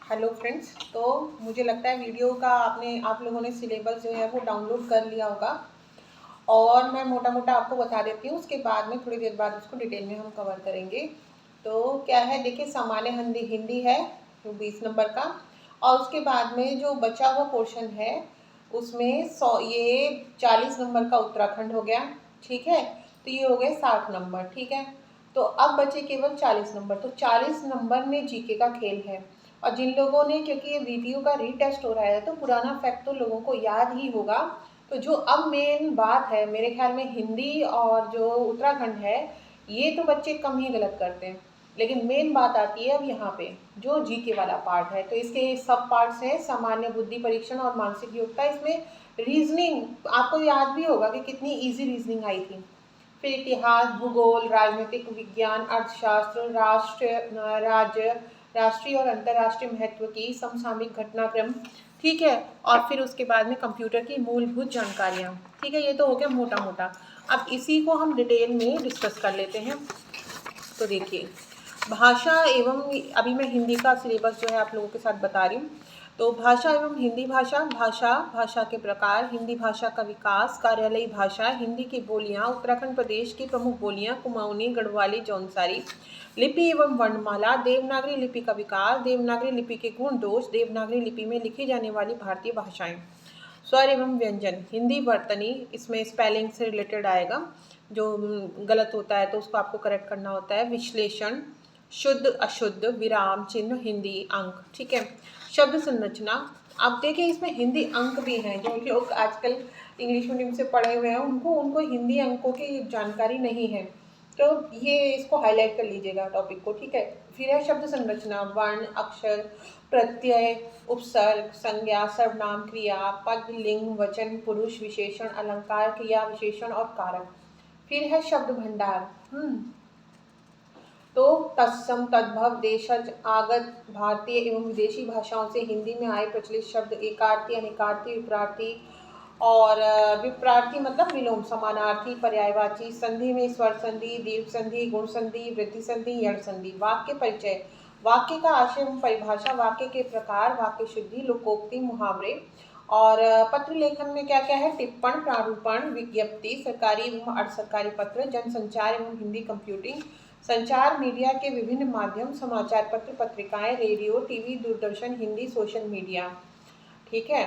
Hello friends. तो मुझे लगता है वीडियो का आप लोगों ने सिलेबस जो है वो डाउनलोड कर लिया होगा और मैं मोटा मोटा आपको बता देती हूँ। उसके बाद में थोड़ी देर बाद उसको डिटेल में हम कवर करेंगे। तो क्या है, देखिए, सामान्य हिंदी हिंदी है जो 20 नंबर का, और उसके बाद में जो बचा हुआ पोर्शन है उसमें 100 ये 40 नंबर का उत्तराखंड हो गया। ठीक है, तो ये हो गए 60 नंबर। ठीक है, तो अब बचे केवल 40 नंबर। तो 40 नंबर में जीके का खेल है। और जिन लोगों ने, क्योंकि ये वीडियो का रीटेस्ट हो रहा है तो पुराना फैक्ट तो लोगों को याद ही होगा। तो जो अब मेन बात है, मेरे ख्याल में हिंदी और जो उत्तराखंड है ये तो बच्चे कम ही गलत करते हैं, लेकिन मेन बात आती है अब यहाँ पे जो जीके वाला पार्ट है। तो इसके सब पार्ट्स हैं, सामान्य बुद्धि परीक्षण और मानसिक योग्यता। इसमें रीजनिंग आपको याद भी होगा कि कितनी इजी रीजनिंग आई थी। फिर इतिहास, भूगोल, राजनीतिक विज्ञान, अर्थशास्त्र, राष्ट्रीय और अंतर्राष्ट्रीय महत्व की समसामयिक घटनाक्रम। ठीक है, और फिर उसके बाद में कंप्यूटर की मूलभूत जानकारियाँ। ठीक है, ये तो हो गया मोटा मोटा। अब इसी को हम डिटेल में डिस्कस कर लेते हैं। तो देखिए, भाषा एवं, अभी मैं हिंदी का सिलेबस जो है आप लोगों के साथ बता रही हूँ। तो भाषा एवं हिंदी भाषा, भाषा के प्रकार, हिंदी भाषा का विकास, कार्यालयी भाषा, हिंदी की बोलियाँ, उत्तराखंड प्रदेश की प्रमुख बोलियाँ, कुमाऊनी, गढ़वाली, जौनसारी, लिपि एवं वर्णमाला, देवनागरी लिपि का विकास, देवनागरी लिपि के गुण दोष, देवनागरी लिपि में लिखी जाने वाली भारतीय भाषाएं, स्वर एवं व्यंजन, हिंदी वर्तनी, इसमें स्पेलिंग से रिलेटेड आएगा। जो गलत होता है तो उसको आपको करेक्ट करना होता है। विश्लेषण, शुद्ध अशुद्ध, विराम चिन्ह, हिंदी अंक। ठीक है, शब्द संरचना। अब देखिए, इसमें हिंदी अंक भी हैं। जो लोग आजकल इंग्लिश मीडियम से पढ़े हुए हैं उनको उनको हिंदी अंकों की जानकारी नहीं है, तो ये इसको हाईलाइट कर लीजिएगा टॉपिक को। ठीक है, फिर है शब्द संरचना, वर्ण, अक्षर, प्रत्यय, उपसर्ग, संज्ञा, सर्वनाम, क्रिया, पद, लिंग, वचन, पुरुष, विशेषण, अलंकार, क्रिया विशेषण और कारक। फिर है शब्द भंडार। तो तत्सम, तद्भव, देशज, आगत, भारतीय एवं विदेशी भाषाओं से हिंदी में आए प्रचलित शब्द, एकार्थी, अनेकार्थी, विपरार्थी। और विपरार्थी मतलब विलोम, समानार्थी, पर्यायवाची, संधि में स्वर संधि, दीर्घ संधि, गुण संधि, वृद्धि संधि, यण संधि। वाक्य परिचय, वाक्य का आशय एवं परिभाषा, वाक्य के प्रकार, वाक्य शुद्धि, लोकोक्ति, मुहावरे। और पत्र लेखन में क्या क्या है, टिप्पण, प्रारूपण, विज्ञप्ति, सरकारी एवं अर्ध सरकारी पत्र, जनसंचार एवं हिंदी कंप्यूटिंग, संचार मीडिया के विभिन्न माध्यम, समाचार पत्र, पत्रिकाएं, radio, TV, Doordarshan, Hindi, social media. ठीक है,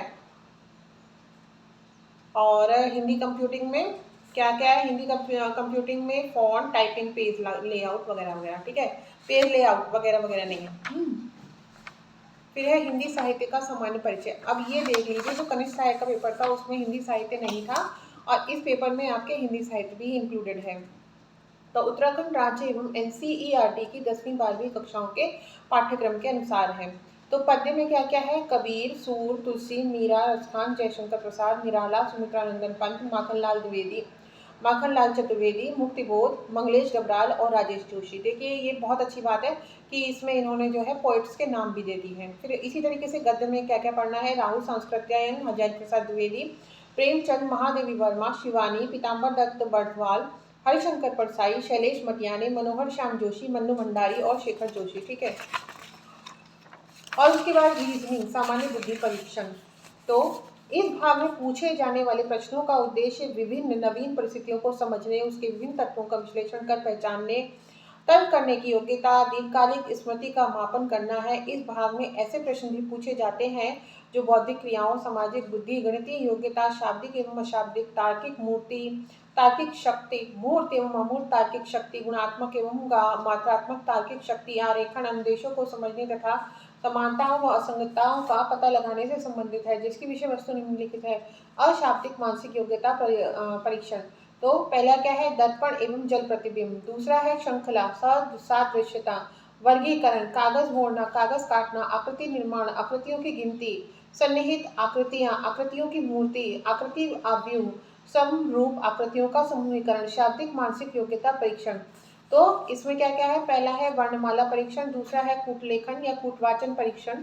और हिंदी कंप्यूटिंग में क्या क्या है, हिंदी कंप्यूटिंग में फॉन्ट, टाइपिंग, पेज लेआउट वगैरह वगैरह। ठीक है, पेज लेआउट वगैरह वगैरह नहीं है। फिर है हिंदी साहित्य का सामान्य परिचय। अब ये देख लीजिए, जो कनिष्ठ साहित्य का पेपर था उसमें हिंदी साहित्य नहीं था, और इस पेपर में आपके हिंदी साहित्य भी इंक्लूडेड है। तो उत्तराखंड राज्य एवं एनसीईआरटी की 10वीं 12वीं कक्षाओं के पाठ्यक्रम के अनुसार है। तो पद्य में क्या क्या है, कबीर, सूर, तुलसी, मीरा, रसखान, जयशंकर प्रसाद, निराला, सुमित्रानंदन पंत, माखनलाल चतुर्वेदी, मुक्तिबोध, मंगलेश डबराल और राजेश जोशी। देखिए, ये बहुत अच्छी बात है कि इसमें इन्होंने जो है पोइट्स के नाम भी दे दी हैं। फिर इसी तरीके से गद्य में क्या क्या पढ़ना है, राहुल सांस्कृत्यायन, हजारी प्रसाद द्विवेदी, प्रेमचंद, महादेवी वर्मा, शिवानी, पीताम्बर दत्त बर्थवाल, हरिशंकर परसाई, शैलेश मटियाने, मनोहर श्याम जोशी, मन्नू भंडारी और शेखर जोशी। ठीक है, और उसके बाद रीजनिंग, सामान्य बुद्धि परीक्षण। तो इस भाग में पूछे जाने वाले प्रश्नों का उद्देश्य विभिन्न नवीन परिस्थितियों को समझने, उसके विभिन्न तत्वों का विश्लेषण कर पहचानने, तर्क करने की योग्यता, दीर्घकालिक स्मृति का मापन करना है। इस भाग में ऐसे प्रश्न भी पूछे जाते हैं जो बौद्धिक क्रियाओं, सामाजिक बुद्धि, गणितीय योग्यता, शाब्दिक एवं अशाब्दिक, तार्किक मूर्ति, तार्किक शक्ति, मूर्त एवं अमूर्त तार्किक शक्ति, गुणात्मक एवं मात्रात्मक तार्किक शक्ति, आरेखन, अनुदेशों को समझने तथा समानताओं व असंगतताओं का पता लगाने से संबंधित है, जिसकी विषय वस्तु निम्नलिखित है। अशाब्दिक मानसिक योग्यता परीक्षण। तो पहला क्या है, दर्पण एवं जल प्रतिबिंब। दूसरा है श्रृंखला, सादृश्यता, वर्गीकरण, कागज मोड़ना, कागज काटना, आकृति निर्माण, आकृतियों की गिनती, सन्निहित आकृतियां, आकृतियों की मूर्ति, आकृति आव्यूह, समरूप आकृतियों का समूहीकरण। शाब्दिक मानसिक योग्यता परीक्षण। तो इसमें क्या क्या है, पहला है वर्णमाला परीक्षण, दूसरा है कूटलेखन या कूटवाचन परीक्षण,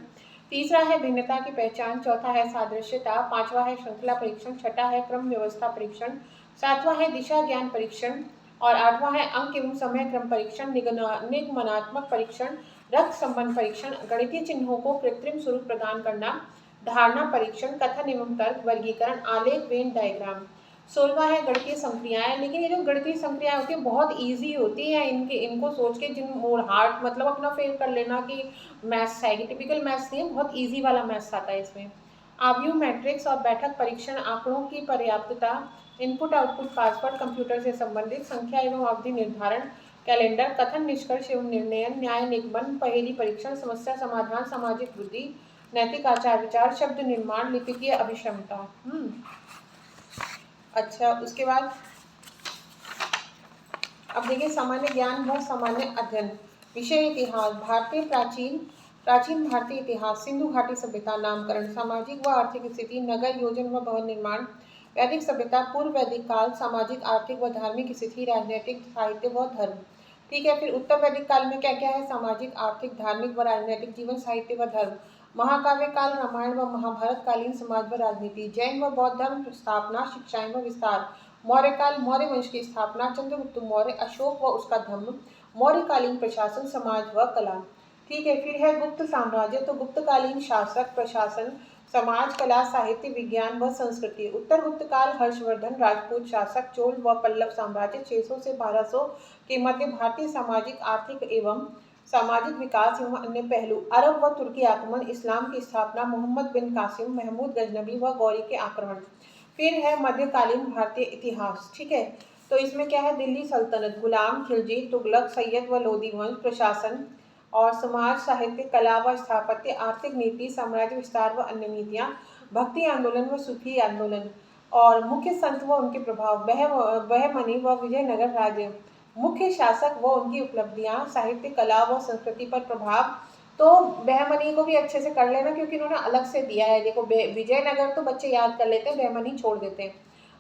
तीसरा है भिन्नता की पहचान, चौथा है सादृश्यता, पांचवा है श्रृंखला परीक्षण, छठा है क्रम व्यवस्था परीक्षण, सातवां है दिशा ज्ञान परीक्षण, और आठवां है अंक एवं समय क्रम परीक्षण, निगमनात्मक परीक्षण, रक्त संबंध परीक्षण, गणितीय चिन्हों को कृत्रिम स्वरूप प्रदान करना, धारणा परीक्षण, कथन एवं तर्क, वर्गीकरण, आलेख, वेन डायग्राम। 16वां है गणितीय संक्रियाएं। लेकिन ये जो गणितीय संक्रियाएं होती है बहुत इजी होती है, इनको सोच के जिन और हार्ड मतलब अपना फेल कर लेना कि मैथ्स आएगी, टिपिकल मैथ्स नहीं है, बहुत इजी वाला मैथ्स आता है इसमें। आव्यूह मैट्रिक्स और बैठक परीक्षण, आंकड़ों की पर्याप्तता, इनपुट आउटपुट पासवर्ड, कंप्यूटर से संबंधित संख्या एवं अवधि निर्धारण, कैलेंडर, कथन निष्कर्ष एवं निर्णयन, न्याय निगमन, पहेली परीक्षण, समस्या समाधान, सामाजिक वृद्धि, नैतिक आचार विचार, शब्द निर्माण, लिपिकीय अभिक्षमता। अच्छा, उसके बाद अब देखिए सामान्य ज्ञान व सामान्य अध्ययन। विषय इतिहास, प्राचीन भारतीय इतिहास, सिंधु घाटी सभ्यता, नामकरण, सामाजिक व आर्थिक स्थिति, नगर योजन व भवन निर्माण, वैदिक सभ्यता, पूर्व वैदिक काल, सामाजिक आर्थिक व धार्मिक स्थिति, राजनीतिक, साहित्य व धर्म। ठीक है, फिर उत्तर वैदिक काल में क्या क्या है, सामाजिक, आर्थिक, धार्मिक व राजनीतिक जीवन, साहित्य व धर्म। महाकाव्य काल, रामायण व महाभारत कालीन समाज व राजनीति। जैन व बौद्ध धर्म स्थापना, शिक्षाएं व विस्तार। मौर्य काल, मौर्य वंश की स्थापना, चंद्रगुप्त मौर्य, अशोक व उसका धर्म, मौर्यकालीन प्रशासन, समाज व कला। ठीक है, फिर है गुप्त साम्राज्य, तो गुप्तकालीन शासक, प्रशासन, समाज, कला, साहित्य, विज्ञान व संस्कृति। उत्तर गुप्त काल, हर्षवर्धन, राजपूत शासक, चोल व पल्लव साम्राज्य 600 से 1200 के मध्य, भारतीय सामाजिक, आर्थिक एवं सामाजिक विकास एवं अन्य पहलू। अरब व तुर्की आक्रमण, इस्लाम की स्थापना, मोहम्मद बिन कासिम, महमूद गजनबी व गौरी के आक्रमण। फिर है मध्यकालीन भारतीय इतिहास। ठीक है, तो इसमें क्या है, दिल्ली सल्तनत, गुलाम खिलजी, तुगलक, सैयद व लोदी वंश, प्रशासन और समाज, साहित्य, कला व स्थापत्य, आर्थिक नीति, साम्राज्य विस्तार व अन्य नीतियाँ, भक्ति आंदोलन व सूफी आंदोलन और मुख्य संत व उनके प्रभाव, बहमनी व विजयनगर राज्य, मुख्य शासक व उनकी उपलब्धियां, साहित्य, कला व संस्कृति पर प्रभाव। तो बहमनी को भी अच्छे से कर लेना क्योंकि इन्होंने अलग से दिया है। देखो विजयनगर तो बच्चे याद कर लेते हैं, बहमनी छोड़ देते हैं।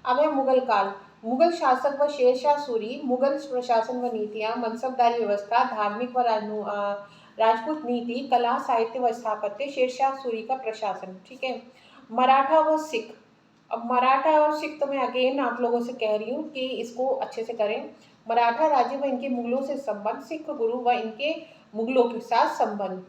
अब है मुगल काल, मुगल शासक व शेरशाह सूरी, मुगल प्रशासन व नीतियां, मनसबदारी व्यवस्था, धार्मिक व राजपूत नीति, कला, साहित्य व स्थापत्य, शेरशाह सूरी का प्रशासन। ठीक है, मराठा व सिख। अब मराठा और सिख तो मैं अगेन आप लोगों से कह रही हूँ कि इसको अच्छे से करें। मराठा राज्य व इनके मुगलों से संबंध, सिख गुरु व इनके मुगलों के साथ संबंध।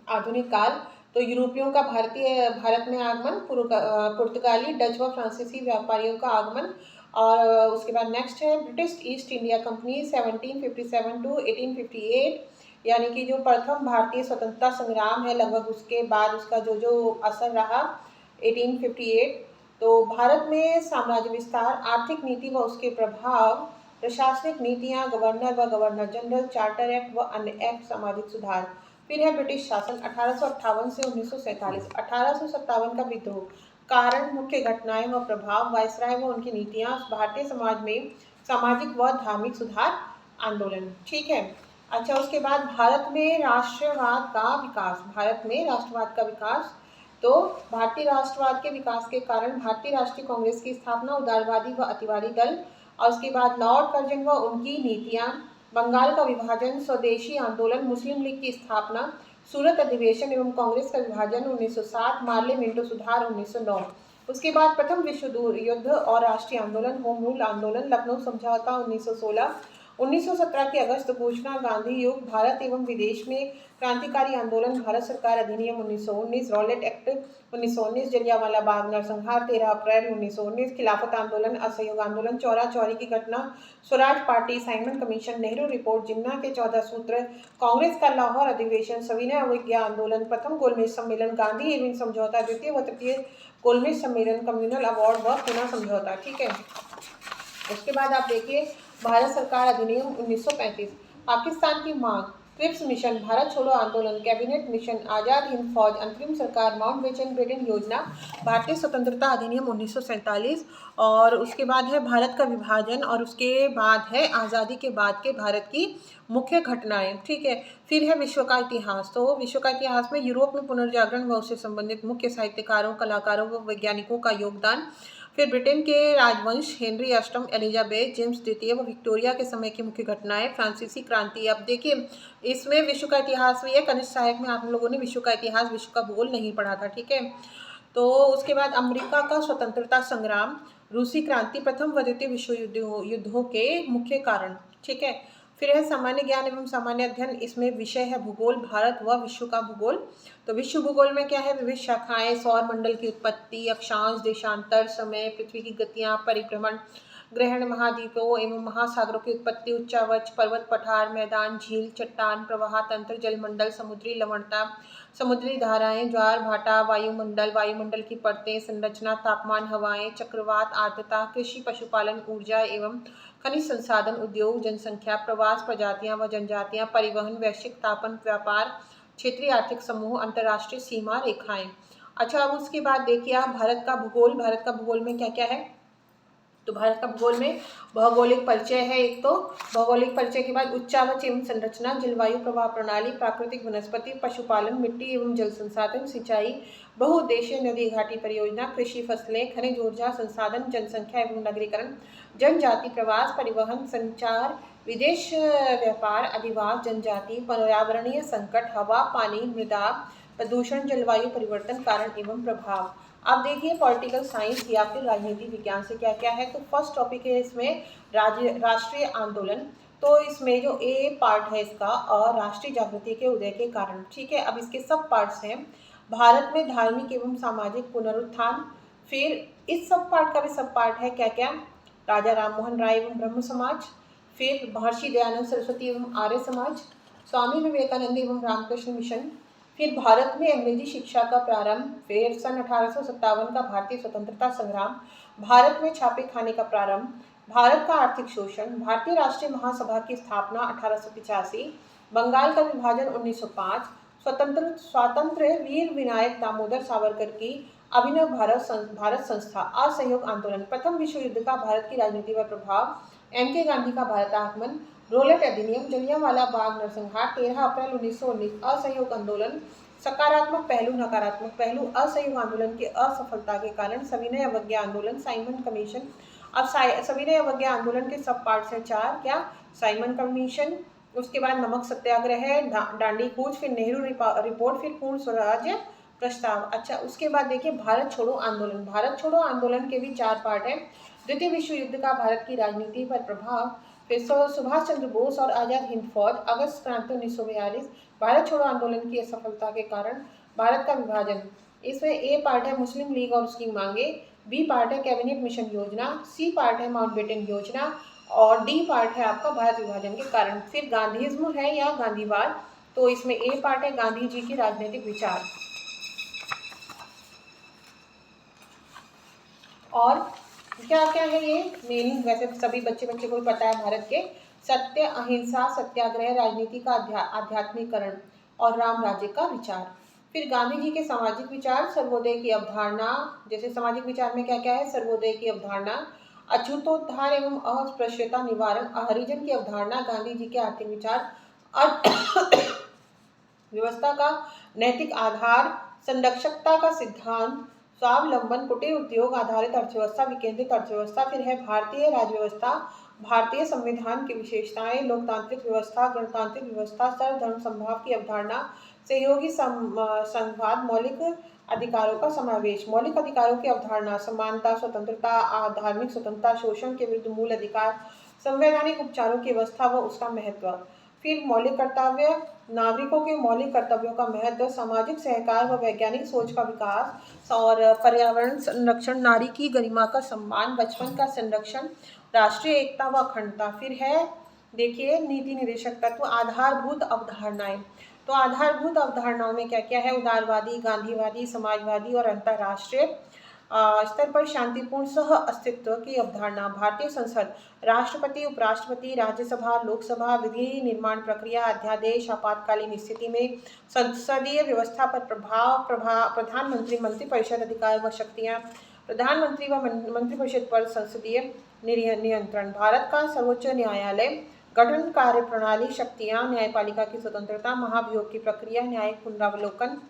आधुनिक काल, तो यूरोपियों का भारत में आगमन, पुर्तगाली, डच व फ्रांसीसी व्यापारियों का आगमन। और उसके बाद नेक्स्ट है British East India Company 1757 to 1858, यानी कि जो प्रथम भारतीय स्वतंत्रता संग्राम है लगभग उसके बाद उसका जो जो असर रहा 1858। तो भारत में साम्राज्य विस्तार, आर्थिक नीति व उसके प्रभाव, प्रशासनिक नीतियां, गवर्नर व गवर्नर जनरल, चार्टर एक्ट व अन्य एक्ट, सामाजिक सुधार। फिर है ब्रिटिश शासन 1858 से 1947। 1857 का विद्रोह, कारण, मुख्य घटनाएं व प्रभाव, वायसराय व उनकी नीतियां, भारतीय समाज में सामाजिक व धार्मिक सुधार आंदोलन। ठीक है, अच्छा उसके बाद भारत में राष्ट्रवाद का विकास, भारत में राष्ट्रवाद का विकास। तो भारतीय राष्ट्रवाद के विकास के कारण भारतीय राष्ट्रीय कांग्रेस की स्थापना, उदारवादी व अतिवादी दल, और उसके बाद लॉर्ड कर्जन व उनकी नीतियां, बंगाल का विभाजन, स्वदेशी आंदोलन, मुस्लिम लीग की स्थापना, सूरत अधिवेशन एवं कांग्रेस का विभाजन 1907, मार्ले मिंटो सुधार 1909। उसके बाद प्रथम विश्व युद्ध और राष्ट्रीय आंदोलन, होम रूल आंदोलन, लखनऊ समझौता 1916, 1917 की अगस्त घोषणा, गांधी युग, भारत एवं विदेश में क्रांतिकारी आंदोलन, भारत सरकार अधिनियम 1919, रॉलेट एक्ट 1919, जलियांवाला बाग नरसंहार 13 अप्रैल 1919, खिलाफत आंदोलन, असहयोग आंदोलन, चौरा चौरी की घटना, Swaraj party, Simon commission, Nehru report, Jinnah के 14 सूत्र, कांग्रेस का लाहौर अधिवेशन, सविनय अवज्ञा आंदोलन, प्रथम गोलमेज सम्मेलन, गांधी इरविन समझौता, द्वितीय व तृतीय गोलमेज सम्मेलन, कम्युनल अवार्ड व पुना समझौता। ठीक है, उसके बाद आप देखिए भारत सरकार अधिनियम 1935, पाकिस्तान की मांग, क्रिप्स मिशन, भारत छोड़ो आंदोलन, कैबिनेट मिशन, आजाद हिंद फौज, अंतरिम सरकार, माउंटबेटन ब्रिटेन योजना, भारतीय स्वतंत्रता अधिनियम 1947, और उसके बाद है भारत का विभाजन, और उसके बाद है आज़ादी के बाद के भारत की मुख्य घटनाएं। ठीक है, फिर है विश्व का इतिहास। तो विश्व का इतिहास में यूरोप में पुनर्जागरण व उससे संबंधित मुख्य साहित्यकारों, कलाकारों व वैज्ञानिकों का योगदान। फिर ब्रिटेन के राजवंश, हेनरी अष्टम, एलिजाबेथ, जेम्स द्वितीय व विक्टोरिया के समय की मुख्य घटनाएं, फ्रांसीसी क्रांति। अब देखिए इसमें विश्व का इतिहास भी है, कनिष्ठ सहायक में आप लोगों ने विश्व का इतिहास, विश्व का भूगोल नहीं पढ़ा था। ठीक है, तो उसके बाद अमेरिका का स्वतंत्रता संग्राम, रूसी क्रांति, प्रथम व द्वितीय विश्व युद्धों के मुख्य कारण। ठीक है, फिर है सामान्य ज्ञान एवं सामान्य अध्ययन, इसमें विषय है भूगोल, भारत व विश्व का भूगोल। तो विश्व भूगोल में क्या है, विविध शाखाएं, सौर मंडल की उत्पत्ति, अक्षांश, देशांतर, समय, पृथ्वी की गतियां, परिभ्रमण, ग्रहण, महाद्वीपों एवं महासागरों की उत्पत्ति, उच्चावच, पर्वत, पठार, मैदान, झील, चट्टान, प्रवाह तंत्र, जलमंडल, समुद्री लवणता, समुद्री धाराएं, ज्वार भाटा, वायुमंडल, वायुमंडल की परतें, संरचना, तापमान, हवाएं, चक्रवात, आर्द्रता, कृषि, पशुपालन, ऊर्जा एवं खनिज संसाधन, उद्योग, जनसंख्या, प्रवास, प्रजातियां व जनजातियां, परिवहन, वैश्विक तापन, व्यापार, क्षेत्रीय आर्थिक समूह, अंतर्राष्ट्रीय सीमा रेखाएं। अच्छा, अब उसके बाद देखिए आप भारत का भूगोल। भारत का भूगोल में क्या क्या है, तो भारत का भूगोल में भौगोलिक परिचय है एक, तो भौगोलिक परिचय के बाद उच्चावच एवं संरचना, जलवायु प्रवाह प्रणाली, प्राकृतिक वनस्पति, पशुपालन, मिट्टी एवं जल संसाधन, सिंचाई, बहुउद्देशीय नदी घाटी परियोजना, कृषि, फसलें, खनिज ऊर्जा संसाधन, जनसंख्या एवं नगरीकरण, जनजाति, प्रवास, परिवहन, संचार, विदेश व्यापार, अधिवास, जनजाति, पर्यावरणीय संकट, हवा, पानी, मृदा प्रदूषण, जलवायु परिवर्तन, कारण एवं प्रभाव। आप देखिए पॉलिटिकल साइंस या फिर राजनीति विज्ञान से क्या क्या है। तो फर्स्ट टॉपिक है इसमें राष्ट्रीय आंदोलन। तो इसमें जो ए पार्ट है इसका, राष्ट्रीय जागृति के उदय के कारण। ठीक है, अब इसके सब पार्ट्स हैं। भारत में धार्मिक एवं सामाजिक पुनरुत्थान, फिर इस सब पार्ट का भी सब पार्ट है क्या क्या, राजा राममोहन राय एवं ब्रह्म समाज, फिर महर्षि दयानंद सरस्वती एवं आर्य समाज, स्वामी विवेकानंद एवं रामकृष्ण मिशन, फिर भारत में अंग्रेजी शिक्षा का प्रारंभ, फिर सन 1857 का भारतीय स्वतंत्रता संग्राम, भारत में छापे खाने का प्रारंभ, भारत का आर्थिक शोषण, भारतीय राष्ट्रीय महासभा की स्थापना 1885, बंगाल का विभाजन 1905, स्वातंत्र वीर विनायक दामोदर सावरकर की अभिनव भारत संस्था, असहयोग आंदोलन, प्रथम विश्व युद्ध का भारत की राजनीति पर प्रभाव, M.K. गांधी का भारत आगमन, रोलेट अधिनियम, जलियांवाला बाग नरसंहार, 13 अप्रैल 1919, असहयोग आंदोलन, सकारात्मक पहलू, नकारात्मक पहलू, असहयोग आंदोलन की असफलता के कारण, सविनय अवज्ञा आंदोलन, साइमन कमीशन। अब सविनय अवज्ञा आंदोलन के सब पार्ट्स हैं 4, क्या, साइमन कमीशन, उसके बाद नमक सत्याग्रह, दांडी कूच, फिर नेहरू रिपोर्ट, फिर पूर्ण स्वराज्य प्रस्ताव। अच्छा, उसके बाद देखिए भारत छोड़ो आंदोलन। भारत छोड़ो आंदोलन के भी 4 पार्ट हैं। द्वितीय विश्व युद्ध का भारत की राजनीति पर प्रभाव, फिर सुभाष चंद्र बोस और आजाद हिंद फौज, अगस्त क्रांति 1942, भारत छोड़ो आंदोलन की असफलता के कारण भारत का विभाजन। इसमें ए पार्ट है मुस्लिम लीग और उसकी मांगे, बी पार्ट है कैबिनेट मिशन योजना, सी पार्ट है माउंटबेटन योजना, और डी पार्ट है आपका भारत विभाजन के कारण। फिर गांधीइज्म है या गांधीवाद, तो इसमें ए पार्ट है गांधी जी के राजनीतिक विचार। और क्या क्या है ये मेन, वैसे सभी बच्चे को पता है भारत के, सत्य, अहिंसा, सत्याग्रह, राजनीति का आध्यात्मिकरण और राम राज्य का विचार। फिर गांधी जी के सामाजिक विचार, सर्वोदय की अवधारणा, जैसे सामाजिक विचार में क्या क्या है, सर्वोदय की अवधारणा, अछूतोद्धार एवं अस्पृश्यता निवारण, हरिजन की अवधारणा, गांधी जी के आर्थिक विचार, व्यवस्था का नैतिक आधार, संरक्षकता का सिद्धांत, स्वावलंबन, कुटीर उद्योग आधारित अर्थव्यवस्था, विकेंद्रित अर्थव्यवस्था, फिर है भारतीय राज्यव्यवस्था, भारतीय संविधान की विशेषताएं, लोकतांत्रिक व्यवस्था, गणतांत्रिक व्यवस्था, सर्वधर्म संभाव की अवधारणा, सहयोगी संघवाद, मौलिक अधिकारों का समावेश, मौलिक अधिकारों की अवधारणा, समानता, स्वतंत्रता, धार्मिक स्वतंत्रता, शोषण के विरुद्ध मूल अधिकार, संवैधानिक उपचारों की व्यवस्था व उसका महत्व, फिर मौलिक कर्तव्य, नागरिकों के मौलिक कर्तव्यों का महत्व, सामाजिक सहकार व वैज्ञानिक सोच का विकास, और पर्यावरण संरक्षण, नारी की गरिमा का सम्मान, बचपन का संरक्षण, राष्ट्रीय एकता व अखंडता। फिर है देखिए नीति निर्देशक तत्व, आधारभूत अवधारणाएं। तो आधारभूत अवधारणाओं में क्या क्या है, उदारवादी, गांधीवादी, समाजवादी और अंतर्राष्ट्रीय स्तर पर शांतिपूर्ण सह अस्तित्व की अवधारणा, भारतीय संसद, राष्ट्रपति, उपराष्ट्रपति, राज्यसभा, लोकसभा, विधि निर्माण प्रक्रिया, अध्यादेश, आपातकालीन स्थिति में संसदीय व्यवस्था पर प्रभाव, प्रधानमंत्री, मंत्रिपरिषद अधिकार व शक्तियां, प्रधानमंत्री व मंत्रिपरिषद पर संसदीय नियंत्रण, भारत का सर्वोच्च न्यायालय, गठन, कार्य प्रणाली, शक्तियां, न्यायपालिका की स्वतंत्रता, महाभियोग की प्रक्रिया, न्यायिक पुनरावलोकन,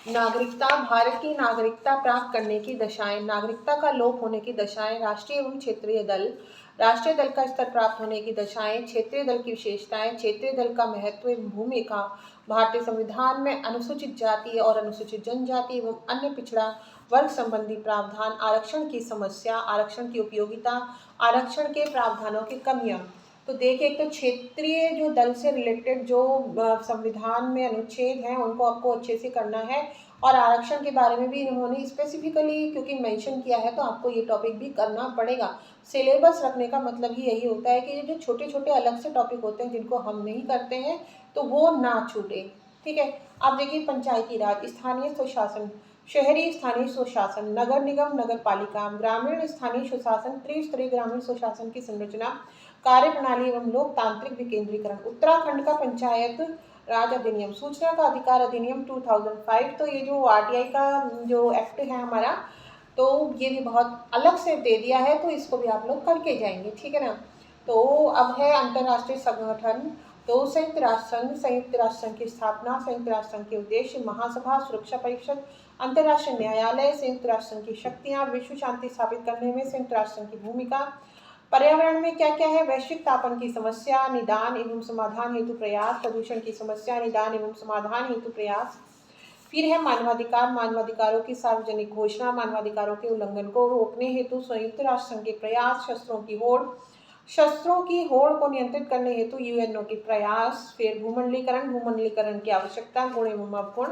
नागरिकता, भारत की नागरिकता प्राप्त करने की दशाएं, नागरिकता का लोप होने की दशाएं, राष्ट्रीय एवं क्षेत्रीय दल, राष्ट्रीय दल का स्तर प्राप्त होने की दशाएं, क्षेत्रीय दल की विशेषताएं, क्षेत्रीय दल का महत्व एवं भूमिका, भारतीय संविधान में अनुसूचित जाति और अनुसूचित जनजाति एवं अन्य पिछड़ा वर्ग संबंधी प्रावधान, आरक्षण की समस्या, आरक्षण की उपयोगिता, आरक्षण के प्रावधानों की कमियां। तो देखिए, एक तो क्षेत्रीय जो दल से रिलेटेड जो संविधान में अनुच्छेद हैं उनको आपको अच्छे से करना है, और आरक्षण के बारे में भी इन्होंने स्पेसिफिकली क्योंकि मेंशन किया है तो आपको ये टॉपिक भी करना पड़ेगा। सिलेबस रखने का मतलब ही यही होता है कि ये जो छोटे छोटे अलग से टॉपिक होते हैं जिनको हम नहीं करते हैं तो वो ना छूटे। ठीक है, अब देखिए, पंचायती राज, स्थानीय स्वशासन, शहरी स्थानीय स्वशासन, नगर निगम, नगर पालिका, ग्रामीण स्थानीय स्वशासन, त्रिस्तरीय ग्रामीण स्वशासन की संरचना, कार्य प्रणाली एवं लोकतांत्रिक विकेंद्रीकरण। उत्तराखंड का पंचायत राज अधिनियम, सूचना का अधिकार अधिनियम 2005, तो ये जो आरटीआई का जो एक्ट है हमारा, तो ये भी बहुत अलग से दे दिया है, तो इसको भी आप लोग करके जाएंगे। ठीक है ना। तो अब है अंतर्राष्ट्रीय संगठन, तो संयुक्त राष्ट्र संघ, संयुक्त राष्ट्र संघ की स्थापना, संयुक्त राष्ट्र संघ के उद्देश्य, महासभा, सुरक्षा परिषद, अंतर्राष्ट्रीय न्यायालय, संयुक्त राष्ट्र संघ की शक्तियां, विश्व शांति स्थापित करने में संयुक्त राष्ट्र संघ की भूमिका, पर्यावरण में क्या क्या है, वैश्विक तापन की समस्या, निदान एवं समाधान हेतु प्रयास, प्रदूषण की समस्या, निदान एवं समाधान हेतु प्रयास। फिर है मानवाधिकार, मानवाधिकारों की सार्वजनिक घोषणा, मानवाधिकारों के उल्लंघन को रोकने हेतु संयुक्त राष्ट्र संघ के प्रयास, शस्त्रों की होड़ को नियंत्रित करने हेतु यूएनओ के प्रयास। फिर भूमंडलीकरण, भूमंडलीकरण की आवश्यकता, गुण एवं अवगुण,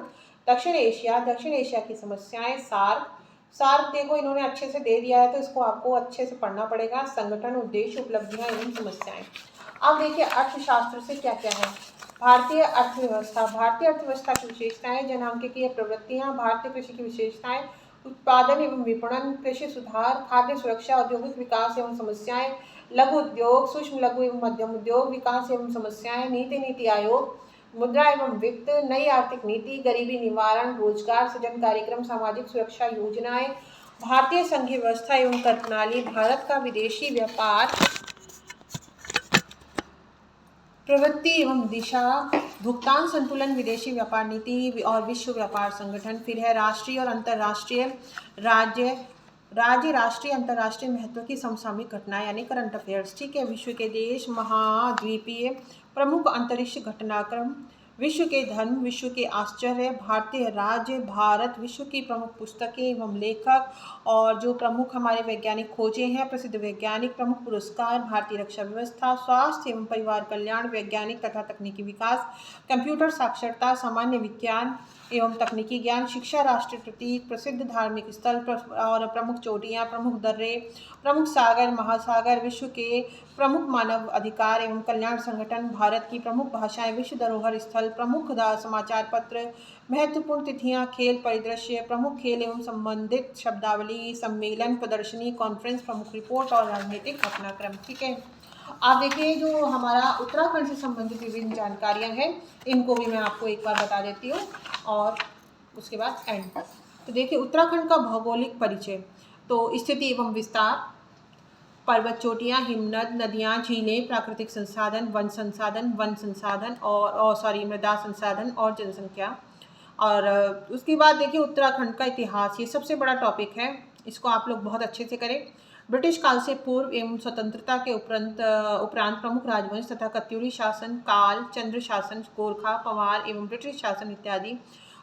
दक्षिण एशिया की समस्याएं, सार्क देखो इन्होंने अच्छे से दे दिया है तो इसको आपको अच्छे से पढ़ना पड़ेगा, संगठन, उद्देश्य, उपलब्धियां एवं समस्याएं। अब देखिए अर्थशास्त्र से क्या क्या है। भारतीय अर्थव्यवस्था, भारतीय अर्थव्यवस्था की विशेषताएं, जनांकिकीय प्रवृत्तियां, भारतीय कृषि की विशेषताएं, उत्पादन एवं विपणन, कृषि सुधार, खाद्य सुरक्षा, औद्योगिक विकास एवं समस्याएं, लघु उद्योग, सूक्ष्म लघु एवं मध्यम उद्योग, विकास एवं समस्याएं, नीति आयोग, मुद्रा एवं वित्त, नई आर्थिक नीति, गरीबी निवारण, रोजगार सृजन कार्यक्रम, सामाजिक सुरक्षा योजनाएं, भारतीय संघीय व्यवस्था एवं कर प्रणाली, भारत का विदेशी व्यापार, प्रवृत्ति एवं दिशा, भुगतान संतुलन, विदेशी व्यापार नीति और विश्व व्यापार संगठन। फिर है राष्ट्रीय और अंतर्राष्ट्रीय, राज्य राष्ट्रीय अंतर्राष्ट्रीय महत्व की समसामयिक घटना यानी करंट अफेयर्स। ठीक है, विश्व के देश, महाद्वीपीय प्रमुख अंतरिक्ष घटनाक्रम, विश्व के धर्म, विश्व के आश्चर्य, भारतीय राज्य, भारत, विश्व की प्रमुख पुस्तकें एवं लेखक और जो प्रमुख हमारे वैज्ञानिक खोजें हैं, प्रसिद्ध वैज्ञानिक, प्रमुख पुरस्कार, भारतीय रक्षा व्यवस्था, स्वास्थ्य एवं परिवार कल्याण, वैज्ञानिक तथा तकनीकी विकास, कंप्यूटर साक्षरता, सामान्य विज्ञान एवं तकनीकी ज्ञान, शिक्षा, राष्ट्रीय प्रतीक, प्रसिद्ध धार्मिक स्थल और प्रमुख चोटियाँ, प्रमुख दर्रे, प्रमुख सागर महासागर, विश्व के प्रमुख मानव अधिकार एवं कल्याण संगठन, भारत की प्रमुख भाषाएं, विश्व धरोहर स्थल, प्रमुख समाचार पत्र, महत्वपूर्ण तिथियां, खेल परिदृश्य, प्रमुख खेल एवं संबंधित शब्दावली, सम्मेलन, प्रदर्शनी, कॉन्फ्रेंस, प्रमुख रिपोर्ट और राजनीतिक घटनाक्रम। ठीक है, आप देखिए जो हमारा उत्तराखंड से संबंधित विभिन्न जानकारियां हैं इनको भी मैं आपको एक बार बता देती हूँ और उसके बाद एंड। तो देखिए उत्तराखंड का भौगोलिक परिचय, तो स्थिति एवं विस्तार, पर्वत चोटियाँ, हिमनद, नदियाँ, झीलें, प्राकृतिक संसाधन, वन संसाधन और मृदा संसाधन और जनसंख्या। और उसके बाद देखिए उत्तराखंड का इतिहास, ये सबसे बड़ा टॉपिक है, इसको आप लोग बहुत अच्छे से करें। ब्रिटिश काल से पूर्व एवं स्वतंत्रता के उपरांत प्रमुख राजवंश तथा कत्यूरी शासन काल, चंद्र शासन, गोरखा, पंवार एवं ब्रिटिश शासन इत्यादि।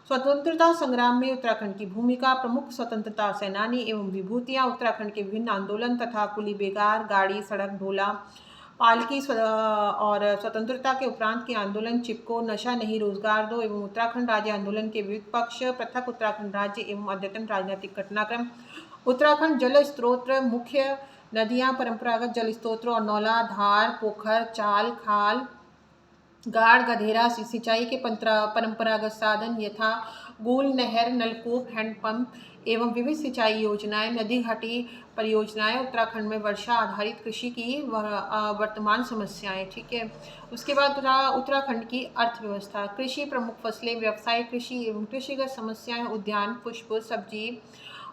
स्वतंत्रता संग्राम में उत्तराखंड की भूमिका, प्रमुख स्वतंत्रता सेनानी एवं विभूतियां, उत्तराखंड के विभिन्न आंदोलन तथा कुली बेगार, गाड़ी, सड़क, ढोला, पालकी और स्वतंत्रता के उपरांत के आंदोलन, चिपको, नशा नहीं रोजगार दो एवं उत्तराखंड राज्य आंदोलन के विविध पक्ष, पृथक उत्तराखंड राज्य एवं अद्यतन राजनीतिक घटनाक्रम, उत्तराखंड जल स्रोत, मुख्य नदियां, परंपरागत जल स्रोत और नौला, धार, पोखर, चाल, खाल, गाड़, गधेरा, सिंचाई के परंपरागत साधन यथा गूल, नहर, नलकूप, हैंडपंप एवं विविध सिंचाई योजनाएं, नदी घाटी परियोजनाएं, उत्तराखंड में वर्षा आधारित कृषि की वर्तमान समस्याएं। ठीक है, उसके बाद उत्तराखंड की अर्थव्यवस्था, कृषि, प्रमुख फसलें, व्यवसाय कृषि एवं कृषिगत समस्याएं, उद्यान, पुष्प, सब्जी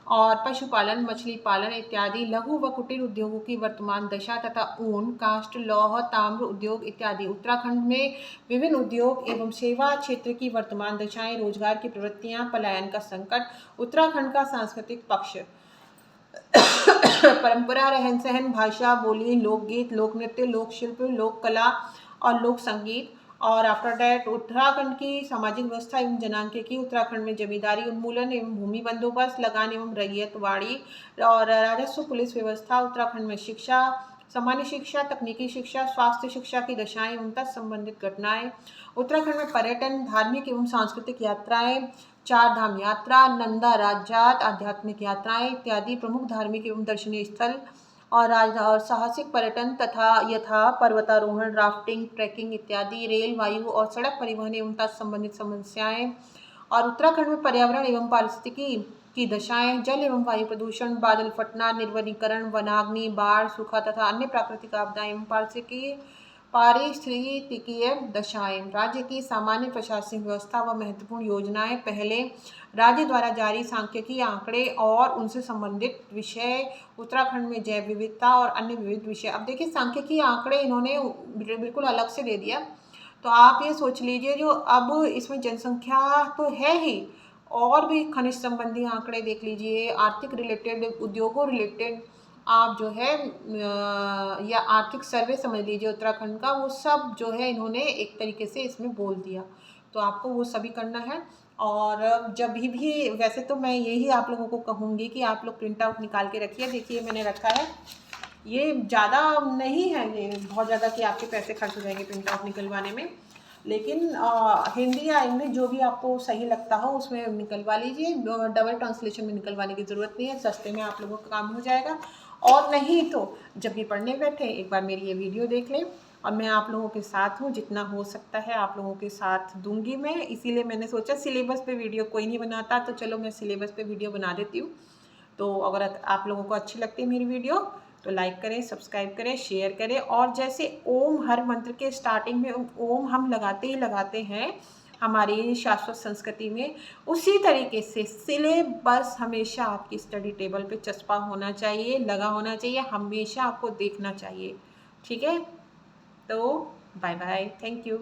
और पशुपालन, मछली पालन इत्यादि, लघु व कुटीर उद्योगों की वर्तमान दशा तथा ऊन, काष्ठ, लौह, ताम्र उद्योग इत्यादि। उत्तराखंड में विभिन्न उद्योग एवं सेवा क्षेत्र की वर्तमान दशाएं, रोजगार की प्रवृत्तियां, पलायन का संकट, उत्तराखंड का सांस्कृतिक पक्ष। परंपरा, रहन सहन, भाषा, बोली, लोकगीत, लोक नृत्य, लोक शिल्प, लोक कला और लोक संगीत। और आफ्टर डैट उत्तराखंड की सामाजिक व्यवस्था एवं जनांख्यिकी। उत्तराखंड में जमींदारी उन्मूलन एवं भूमि बंदोबस्त, लगान एवं रैयतवाड़ी और राजस्व, पुलिस व्यवस्था। उत्तराखंड में शिक्षा, सामान्य शिक्षा, तकनीकी शिक्षा, स्वास्थ्य शिक्षा की दशाएं एवं तत्संबंधित घटनाएं। उत्तराखंड में पर्यटन, धार्मिक एवं सांस्कृतिक यात्राएं, चार धाम यात्रा, नंदा राजजात, आध्यात्मिक यात्राएं इत्यादि प्रमुख धार्मिक एवं दर्शनीय स्थल। और साहसिक पर्यटन तथा यथा पर्वतारोहण, राफ्टिंग, ट्रैकिंग इत्यादि। रेल, वायु और सड़क परिवहन एवं तत्संबंधित समस्याएं। और उत्तराखंड में पर्यावरण एवं पारिस्थितिकी की दशाएं, जल एवं वायु प्रदूषण, बादल फटना, निर्वनीकरण, वनाग्नि, बाढ़, सूखा तथा अन्य प्राकृतिक आपदाएं एवं पारिस्थितिकीय दशाएं। राज्य की सामान्य प्रशासनिक व्यवस्था व महत्वपूर्ण योजनाएं। पहले, राज्य द्वारा जारी सांख्यिकी आंकड़े और उनसे संबंधित विषय। उत्तराखंड में जैव विविधता और अन्य विविध विषय। अब देखिए सांख्यिकी आंकड़े इन्होंने बिल्कुल अलग से दे दिया, तो आप ये सोच लीजिए जो अब इसमें जनसंख्या तो है ही, और भी खनिज संबंधी आंकड़े देख लीजिए, आर्थिक रिलेटेड, उद्योगों रिलेटेड आप जो है या आर्थिक सर्वे समझ लीजिए उत्तराखंड का, वो सब जो है इन्होंने एक तरीके से इसमें बोल दिया। तो आपको वो सभी करना है। और जब भी वैसे तो मैं यही आप लोगों को कहूँगी कि आप लोग प्रिंट आउट निकाल के रखिए। देखिए मैंने रखा है, ये ज़्यादा नहीं है, ये बहुत ज़्यादा कि आपके पैसे खर्च हो जाएंगे प्रिंट आउट निकलवाने में, लेकिन हिंदी या इंग्लिश जो भी आपको सही लगता हो उसमें निकलवा लीजिए। डबल ट्रांसलेशन में निकलवाने की ज़रूरत नहीं है, सस्ते में आप लोगों का काम हो जाएगा। और नहीं तो जब भी पढ़ने बैठे एक बार मेरी ये वीडियो देख लें, और मैं आप लोगों के साथ हूँ, जितना हो सकता है आप लोगों के साथ दूंगी मैं। इसीलिए मैंने सोचा सिलेबस पे वीडियो कोई नहीं बनाता, तो चलो मैं सिलेबस पे वीडियो बना देती हूँ। तो अगर आप लोगों को अच्छी लगती है मेरी वीडियो तो लाइक करें, सब्सक्राइब करें, शेयर करें। और जैसे ओम, हर मंत्र के स्टार्टिंग में ओम हम लगाते ही लगाते हैं हमारी शाश्वत संस्कृति में, उसी तरीके से सिलेबस हमेशा आपकी स्टडी टेबल पे चस्पा होना चाहिए, लगा होना चाहिए, हमेशा आपको देखना चाहिए। ठीक है, तो बाय बाय, थैंक यू।